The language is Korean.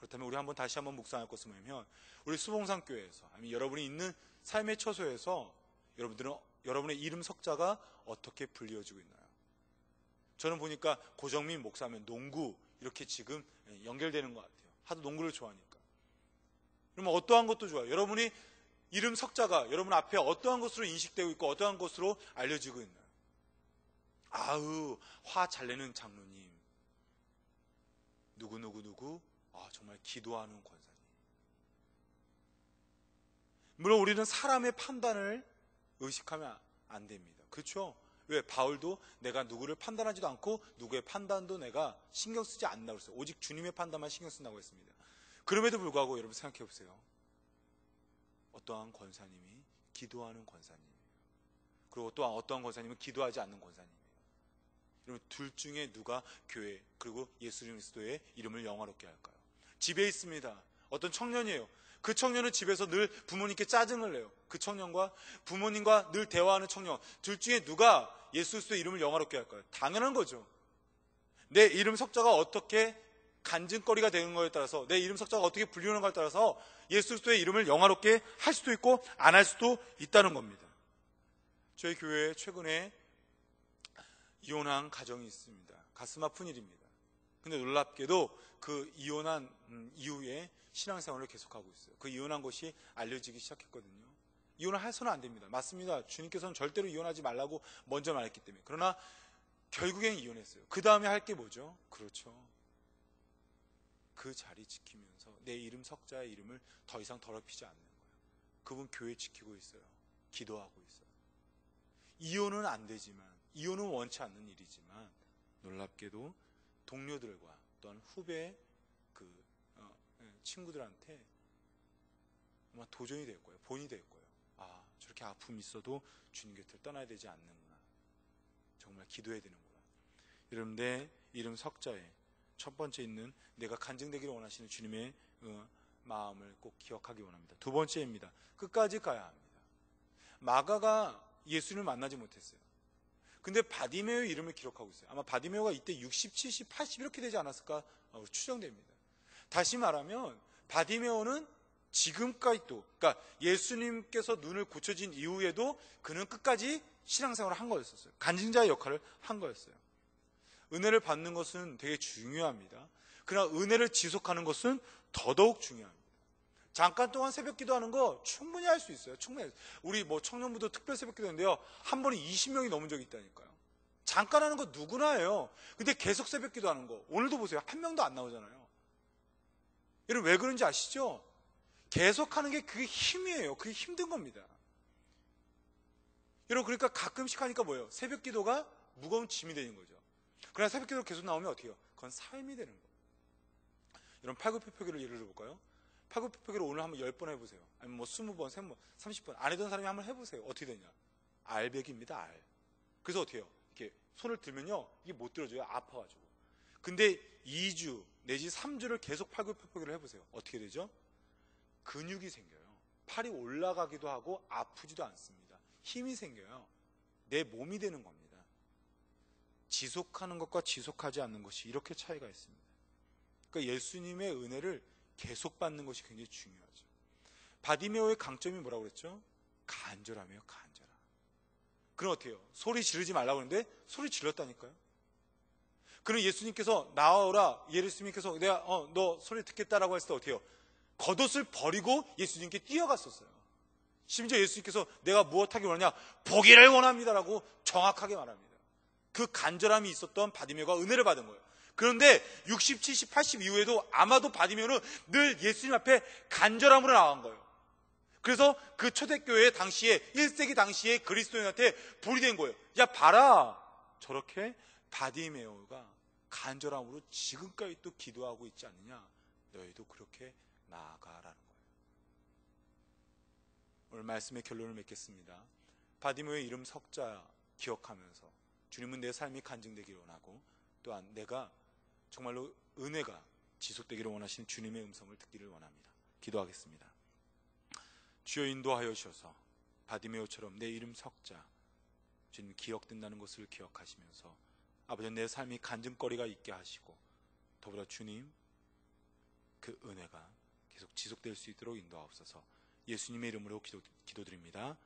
그렇다면 우리 다시 한번 묵상할 것은 뭐냐면, 우리 수봉산교회에서 아니면 여러분이 있는 삶의 처소에서 여러분의 이름 석자가 어떻게 불리어지고 있나요? 저는 보니까 고정민 목사하면 농구 이렇게 지금 연결되는 것 같아요. 하도 농구를 좋아하니까. 그러면 어떠한 것도 좋아요. 여러분이 이름 석자가 여러분 앞에 어떠한 것으로 인식되고 있고 어떠한 것으로 알려지고 있나요? 아우, 화 잘 내는 장로님, 누구 정말 기도하는 권사님. 물론 우리는 사람의 판단을 의식하면 안 됩니다. 그렇죠? 왜? 바울도 내가 누구를 판단하지도 않고 누구의 판단도 내가 신경 쓰지 않는다고 했어요. 오직 주님의 판단만 신경 쓴다고 했습니다. 그럼에도 불구하고 여러분 생각해 보세요. 어떠한 권사님이 기도하는 권사님이에요. 그리고 또 어떠한 권사님은 기도하지 않는 권사님이에요. 여러분, 둘 중에 누가 교회 그리고 예수 그리스도의 이름을 영화롭게 할까요? 집에 있습니다. 어떤 청년이에요. 그 청년은 집에서 늘 부모님께 짜증을 내요. 그 청년과 부모님과 늘 대화하는 청년, 둘 중에 누가 예수 그리스도의 이름을 영화롭게 할까요? 당연한 거죠. 내 이름 석자가 어떻게 간증거리가 되는 거에 따라서, 내 이름 석자가 어떻게 불리는 거에 따라서 예수 그리스도의 이름을 영화롭게 할 수도 있고 안 할 수도 있다는 겁니다. 저희 교회에 최근에 이혼한 가정이 있습니다. 가슴 아픈 일입니다. 근데 놀랍게도 그 이혼한 이후에 신앙생활을 계속하고 있어요. 그 이혼한 것이 알려지기 시작했거든요. 이혼을 해서는 안 됩니다. 맞습니다. 주님께서는 절대로 이혼하지 말라고 먼저 말했기 때문에. 그러나 결국엔 이혼했어요. 그 다음에 할 게 뭐죠? 그렇죠. 그 자리 지키면서 내 이름 석자의 이름을 더 이상 더럽히지 않는 거예요. 그분 교회 지키고 있어요. 기도하고 있어요. 이혼은 안 되지만, 이혼은 원치 않는 일이지만, 놀랍게도 동료들과 또한 후배 친구들한테 아마 도전이 될 거예요. 본이 될 거예요. 아, 저렇게 아픔이 있어도 주님 곁을 떠나야 되지 않는구나. 정말 기도해야 되는구나. 여러분, 내 이름 석자에 첫 번째 있는 내가 간증되기를 원하시는 주님의 마음을 꼭 기억하기 원합니다. 두 번째입니다. 끝까지 가야 합니다. 마가가 예수님을 만나지 못했어요. 근데 바디메오의 이름을 기록하고 있어요. 아마 바디메오가 이때 60, 70, 80 이렇게 되지 않았을까 추정됩니다. 다시 말하면 바디메오는 지금까지도, 그러니까 예수님께서 눈을 고쳐진 이후에도 그는 끝까지 신앙생활을 한 거였어요. 간증자의 역할을 한 거였어요. 은혜를 받는 것은 되게 중요합니다. 그러나 은혜를 지속하는 것은 더더욱 중요합니다. 잠깐 동안 새벽 기도하는 거 충분히 할 수 있어요. 충분히. 우리 청년부도 특별 새벽 기도했는데요, 한 번에 20명이 넘은 적이 있다니까요. 잠깐 하는 거 누구나 해요. 근데 계속 새벽 기도하는 거, 오늘도 보세요. 한 명도 안 나오잖아요. 여러분, 왜 그런지 아시죠? 계속하는 게 그게 힘이에요. 그게 힘든 겁니다. 여러분, 그러니까 가끔씩 하니까 뭐예요? 새벽 기도가 무거운 짐이 되는 거죠. 그러나 새벽 기도가 계속 나오면 어떻게 해요? 그건 삶이 되는 거예요. 여러분, 팔굽혀펴기를 예를 들어볼까요? 팔굽혀펴기를 오늘 한번 10번 해보세요. 아니면 20번, 30번. 안 해던 사람이 한번 해보세요. 어떻게 되냐? 알배기입니다, 알. 그래서 어떻게 해요? 이렇게 손을 들면요, 이게 못 들어줘요. 아파가지고. 근데 2주 내지 3주를 계속 팔굽혀펴기를 해보세요. 어떻게 되죠? 근육이 생겨요. 팔이 올라가기도 하고 아프지도 않습니다. 힘이 생겨요. 내 몸이 되는 겁니다. 지속하는 것과 지속하지 않는 것이 이렇게 차이가 있습니다. 그러니까 예수님의 은혜를 계속 받는 것이 굉장히 중요하죠. 바디메오의 강점이 뭐라고 그랬죠? 간절함이에요. 간절함. 그럼 어떻게 해요? 소리 지르지 말라고 그러는데 소리 질렀다니까요. 그럼 예수님께서 나와오라, 예수님께서 내가 너 소리 듣겠다라고 했을 때 어떻게 해요? 겉옷을 버리고 예수님께 뛰어갔었어요. 심지어 예수님께서 내가 무엇하기 원하냐? 보기를 원합니다라고 정확하게 말합니다. 그 간절함이 있었던 바디메오가 은혜를 받은 거예요. 그런데 60, 70, 80 이후에도 아마도 바디메오는 늘 예수님 앞에 간절함으로 나간 거예요. 그래서 그 초대교회 당시에 1세기 당시에 그리스도인한테 불이 된 거예요. 야, 봐라, 저렇게 바디메오가 간절함으로 지금까지 또 기도하고 있지 않느냐? 너희도 그렇게 나아가라는 거예요. 오늘 말씀의 결론을 맺겠습니다. 바디메오의 이름 석자 기억하면서 주님은 내 삶이 간증되기를 원하고, 또한 내가 정말로 은혜가 지속되기를 원하시는 주님의 음성을 듣기를 원합니다. 기도하겠습니다. 주여, 인도하여 주셔서 바디메오처럼 내 이름 석자 주님 기억된다는 것을 기억하시면서 아버지, 내 삶이 간증거리가 있게 하시고, 더불어 주님, 그 은혜가 계속 지속될 수 있도록 인도하옵소서. 예수님의 이름으로 기도드립니다.